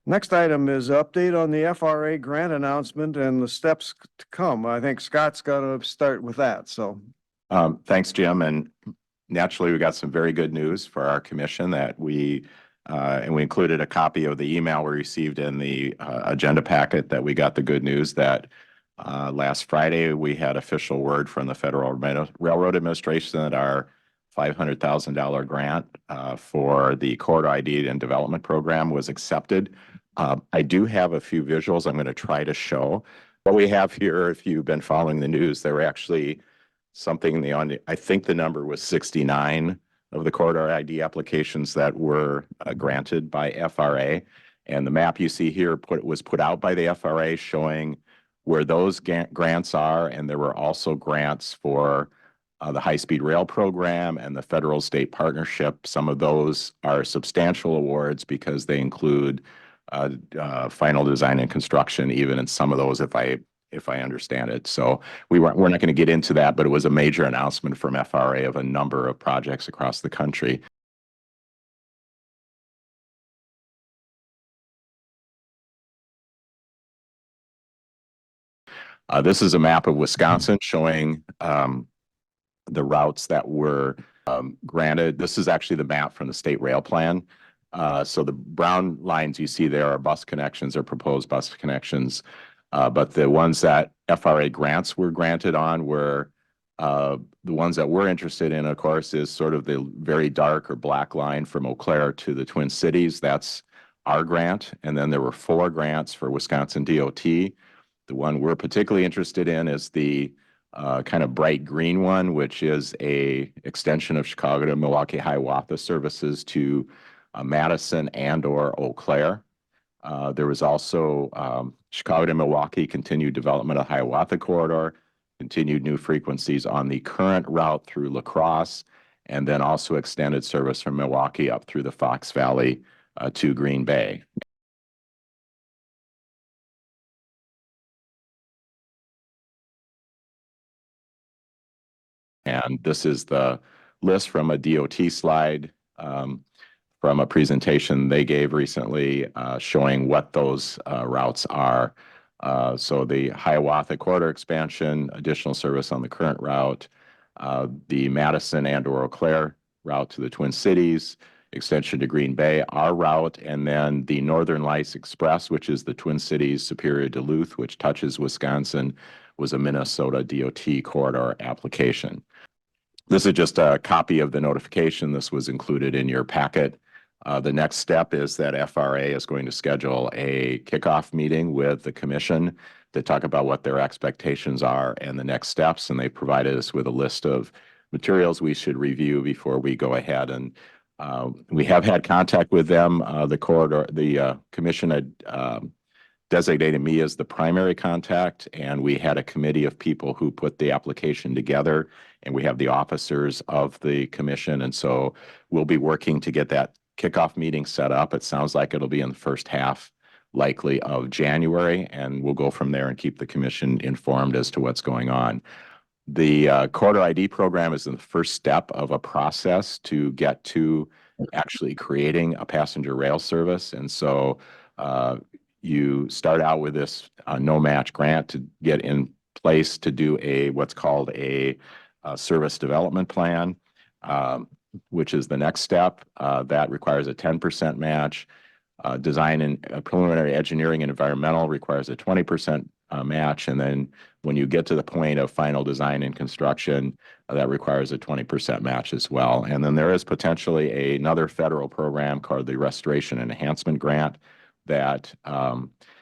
Next item is update on the FRA grant announcement and the steps to come. I think Scott's going to start with that. So, thanks, Jim. And naturally, we got some very good news for our commission that we included a copy of the email we received in the agenda packet that we got the good news that last Friday we had official word from the Federal Railroad Administration that our $500,000 grant for the Corridor ID and Development Program was accepted. I do have a few visuals I'm going to try to show. What we have here, if you've been following the news, there were actually something I think the number was 69 of the Corridor ID applications that were granted by FRA. And the map you see here was put out by the FRA showing where those grants are. And there were also grants for the high-speed rail program and the federal state partnership. Some of those are substantial awards because they include final design and construction, even in some of those, if I understand it. So we're not going to get into that, but it was a major announcement from FRA of a number of projects across the country. This is a map of Wisconsin showing the routes that were granted. This is actually the map from the state rail plan. So the brown lines you see there are bus connections or proposed bus connections. But the ones that FRA grants were granted on were the ones that we're interested in, of course, is sort of the very dark or black line from Eau Claire to the Twin Cities. That's our grant. And then there were 4 grants for Wisconsin DOT. The one we're particularly interested in is the kind of bright green one, which is a extension of Chicago to Milwaukee Hiawatha services to Madison and/or Eau Claire. There was also Chicago to Milwaukee continued development of Hiawatha corridor, continued new frequencies on the current route through La Crosse, and then also extended service from Milwaukee up through the Fox Valley to Green Bay. And this is the list from a DOT slide from a presentation they gave recently showing what those routes are. So the Hiawatha corridor expansion, additional service on the current route, the Madison and Eau Claire route to the Twin Cities, extension to Green Bay, our route, and then the Northern Lights Express, which is the Twin Cities Superior Duluth, which touches Wisconsin, was a Minnesota DOT corridor application. This is just a copy of the notification. This was included in your packet. The next step is that FRA is going to schedule a kickoff meeting with the commission to talk about what their expectations are and the next steps. And they provided us with a list of materials we should review before we go ahead. And we have had contact with them. The commission had designated me as the primary contact, and we had a committee of people who put the application together, and we have the officers of the commission. And so we'll be working to get that kickoff meeting set up. It sounds like it'll be in the first half, likely, of January, and we'll go from there and keep the commission informed as to what's going on. The Corridor ID program is the first step of a process to get to actually creating a passenger rail service. And so you start out with this no-match grant to get in place to do what's called a service development plan, which is the next step. That requires a 10% match. Design and preliminary engineering and environmental requires a 20% match. And then when you get to the point of final design and construction, that requires a 20% match as well. And then there is potentially another federal program called the Restoration and Enhancement Grant that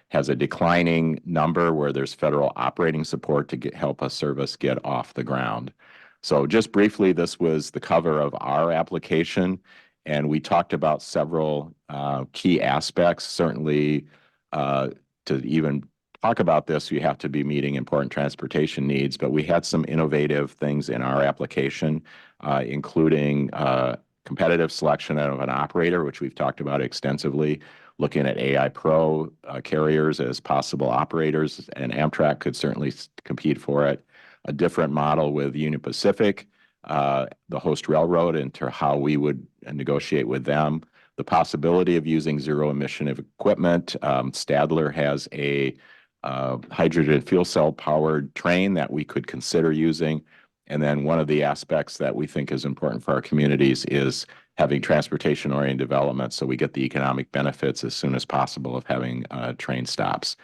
has a declining number where there's federal operating support to help a service get off the ground. So just briefly, this was the cover of our application, and we talked about several key aspects. Certainly, to even talk about this, you have to be meeting important transportation needs, but we had some innovative things in our application, including competitive selection of an operator, which we've talked about extensively, looking at AI Pro carriers as possible operators, and Amtrak could certainly compete for it. A different model with Union Pacific, the host railroad, into how we would negotiate with them. the possibility of using zero emission equipment. Stadler has a hydrogen fuel cell powered train that we could consider using. And then one of the aspects that we think is important for our communities is having transportation oriented development so we get the economic benefits as soon as possible of having train stops.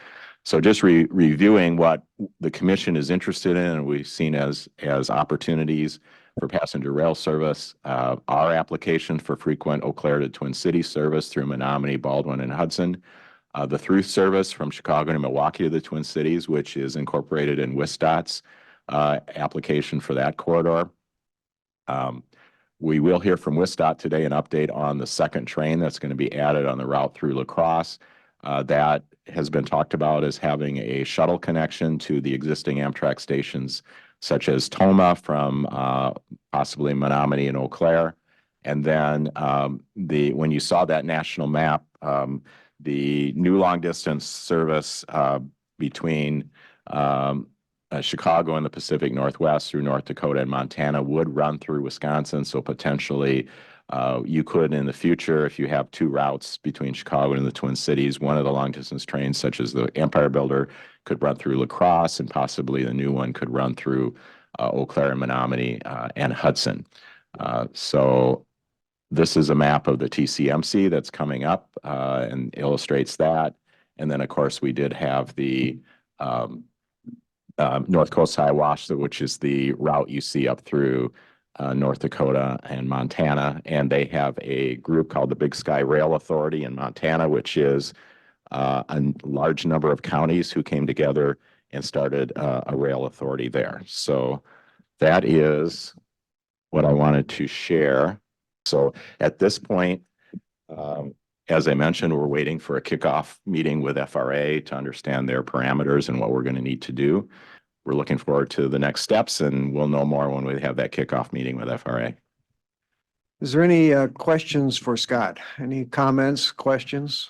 So just reviewing what the commission is interested in and we've seen as opportunities for passenger rail service, our application for frequent Eau Claire to Twin Cities service through Menominee, Baldwin, and Hudson, the through service from Chicago to Milwaukee to the Twin Cities, which is incorporated in WSDOT's application for that corridor. We will hear from WSDOT today an update on the second train that's going to be added on the route through La Crosse. That has been talked about as having a shuttle connection to the existing Amtrak stations, such as Toma from possibly Menominee and Eau Claire. And then when you saw that national map, the new long distance service between Chicago and the Pacific Northwest through North Dakota and Montana would run through Wisconsin. So potentially you could in the future, if you have two routes between Chicago and the Twin Cities, one of the long distance trains such as the Empire Builder could run through La Crosse and possibly the new one could run through Eau Claire and Menominee and Hudson. So this is a map of the TCMC that's coming up and illustrates that. And then of course we did have the North Coast High Wash, which is the route you see up through North Dakota and Montana. And they have a group called the Big Sky Rail Authority in Montana, which is a large number of counties who came together and started a rail authority there. So that is what I wanted to share. So at this point, as I mentioned, we're waiting for a kickoff meeting with FRA to understand their parameters and what we're going to need to do. We're looking forward to the next steps, and we'll know more when we have that kickoff meeting with FRA. Is there any questions for Scott? Any comments, questions?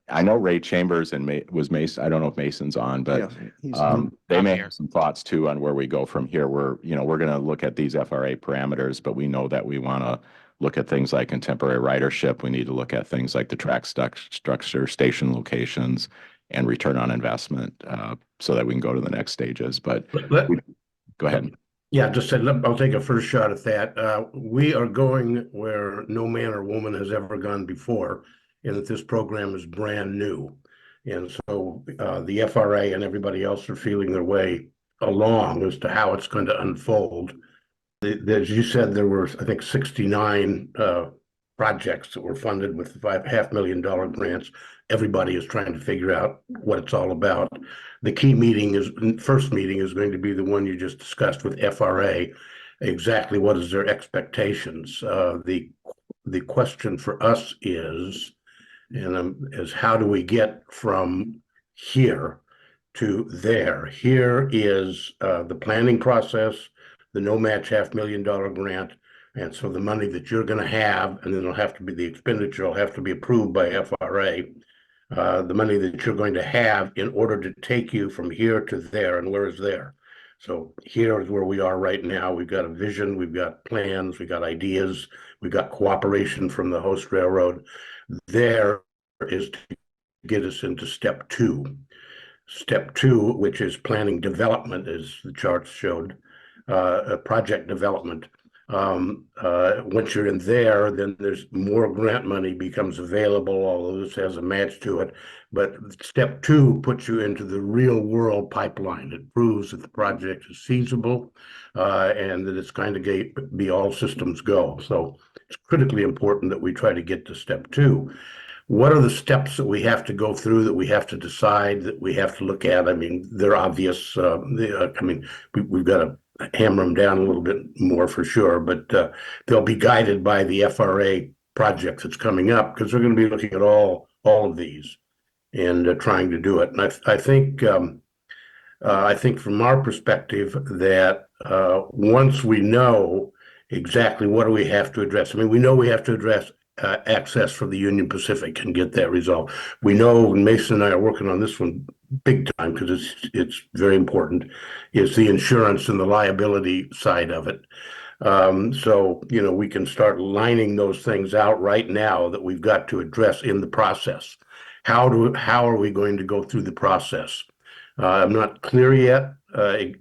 I know Ray Chambers and was Mason. I don't know if Mason's on, but Yeah, they may have some thoughts too on where we go from here. We're going to look at these FRA parameters, but we know that we want to look at things like contemporary ridership. We need to look at things like the track structure, station locations, and return on investment so that we can go to the next stages. But go ahead. Yeah, just said, I'll take a first shot at that. We are going where no man or woman has ever gone before, and that this program is brand new. And so the FRA and everybody else are feeling their way along as to how it's going to unfold. As you said, there were, I think, 69 projects that were funded with $500,000 grants. Everybody is trying to figure out what it's all about. The key first meeting is going to be the one you just discussed with FRA. Exactly what is their expectations? The question for us is how do we get from here to there? Here is the planning process, the no match $500,000 grant. And so the money that you're going to have, and then it'll have to be the expenditure will have to be approved by FRA. The money that you're going to have in order to take you from here to there, and where is there? So here is where we are right now. We've got a vision, we've got plans, we've got ideas, we've got cooperation from the host railroad. There is to get us into step two. Step two, which is planning development, as the charts showed, project development. Once you're in there, then there's more grant money becomes available, although this has a match to it. But step two puts you into the real world pipeline. It proves that the project is feasible and that it's going to be all systems go. So it's critically important that we try to get to step two. What are the steps that we have to go through, that we have to decide, that we have to look at? I mean, they're obvious. We've got to hammer them down a little bit more for sure, but they'll be guided by the FRA project that's coming up, because they're going to be looking at all of these and trying to do it. And I think from our perspective that once we know exactly what do we have to address, I mean, we know we have to address access for the Union Pacific and get that resolved. We know, and Mason and I are working on this one big time because it's very important, is the insurance and the liability side of it. So, we can start lining those things out right now that we've got to address in the process. How are we going to go through the process? I'm not clear yet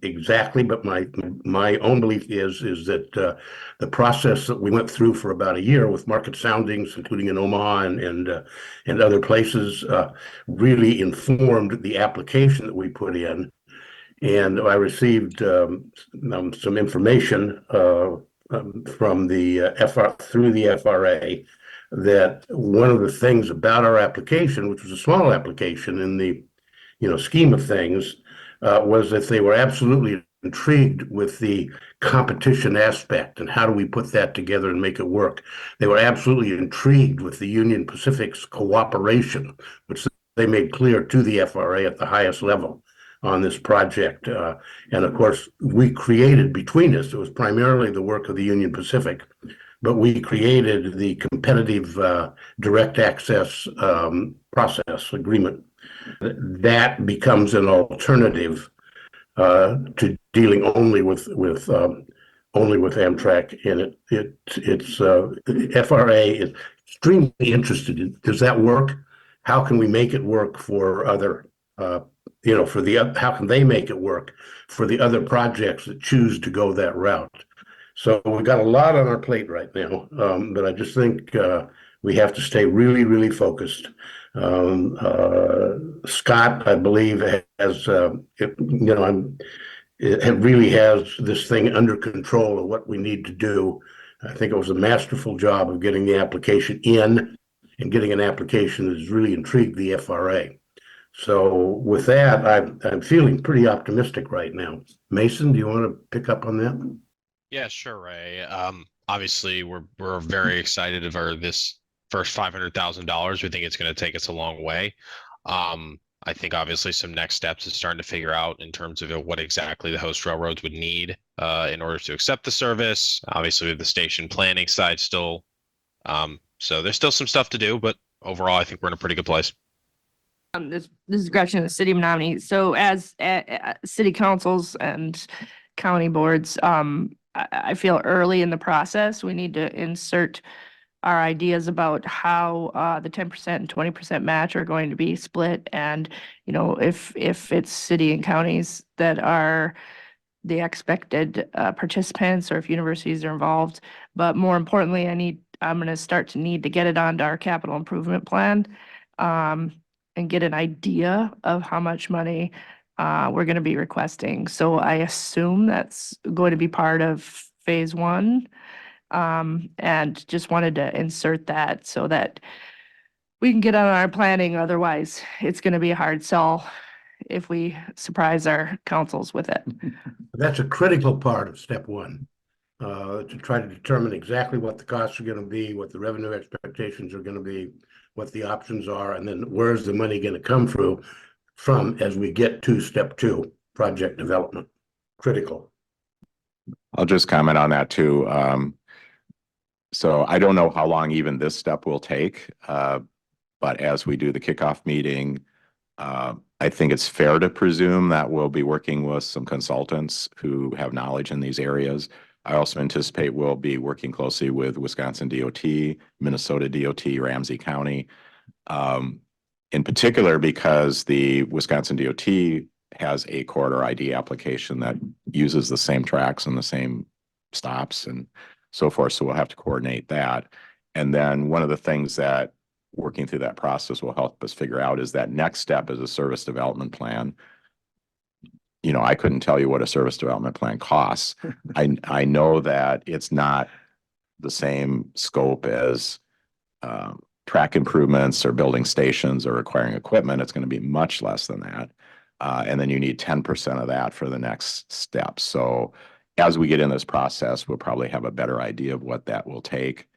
exactly, but my own belief is that the process that we went through for about a year with market soundings, including in Omaha and other places, really informed the application that we put in. And I received some information from the through the FRA that one of the things about our application, which was a small application in the scheme of things, was that they were absolutely intrigued with the competition aspect and how do we put that together and make it work. They were absolutely intrigued with the Union Pacific's cooperation, which they made clear to the FRA at the highest level on this project. And of course, we created between us, it was primarily the work of the Union Pacific, but we created the competitive direct access process agreement. That becomes an alternative to dealing only with Amtrak, and it's FRA is extremely interested in, does that work? How can we make it work for other how can they make it work for the other projects that choose to go that route? So we've got a lot on our plate right now, but I just think we have to stay really, really focused. Scott, I believe, has it really has this thing under control of what we need to do. I think it was a masterful job of getting the application in and getting an application that has really intrigued the FRA. So with that, I'm feeling pretty optimistic right now. Mason, do you want to pick up on that? Yeah, sure, Ray. Obviously, we're very excited about this first $500,000. We think it's going to take us a long way. I think obviously some next steps is starting to figure out in terms of what exactly the host railroads would need in order to accept the service. Obviously, with the station planning side still, so there's still some stuff to do, but overall, I think we're in a pretty good place. This is Gretchen, the city of Menominee. So as city councils and county boards, I feel early in the process, we need to insert our ideas about how the 10% and 20% match are going to be split. And, if it's city and counties that are the expected participants, or if universities are involved. But more importantly, I'm going to start to need to get it onto our capital improvement plan, and get an idea of how much money we're going to be requesting. So I assume that's going to be part of phase one. And just wanted to insert that so that we can get on our planning. Otherwise, it's going to be a hard sell if we surprise our councils with it. That's a critical part of step one, to try to determine exactly what the costs are going to be, what the revenue expectations are going to be, what the options are, and then where's the money going to come from as we get to step two, project development. Critical. I'll just comment on that too. So I don't know how long even this step will take, but as we do the kickoff meeting, I think it's fair to presume that we'll be working with some consultants who have knowledge in these areas. I also anticipate we'll be working closely with Wisconsin DOT, Minnesota DOT, Ramsey County, in particular because the Wisconsin DOT has a corridor ID application that uses the same tracks and the same stops and so forth. So we'll have to coordinate that. And then one of the things that working through that process will help us figure out is that next step is a service development plan. I couldn't tell you what a service development plan costs. I know that it's not the same scope as track improvements or building stations or acquiring equipment. It's going to be much less than that. And then you need 10% of that for the next step. So as we get in this process, we'll probably have a better idea of what that will take.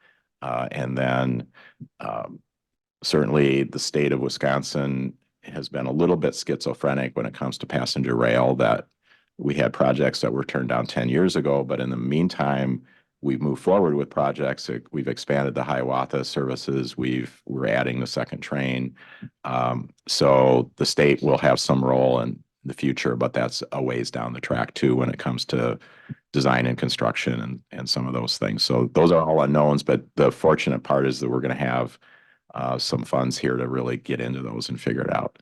And then certainly the state of Wisconsin has been a little bit schizophrenic when it comes to passenger rail, that we had projects that were turned down 10 years ago. But in the meantime, we've moved forward with projects. We've expanded the Hiawatha services. We're adding the second train. So the state will have some role the future, but that's a ways down the track too when it comes to design and construction and some of those things. So those are all unknowns, but the fortunate part is that we're going to have some funds here to really get into those and figure it out.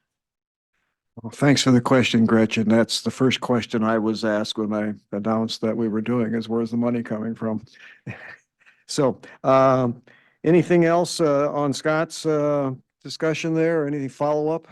Well, thanks for the question, Gretchen. That's the first question I was asked when I announced that we were doing is where's the money coming from? So, anything else on Scott's discussion there? Anything follow up?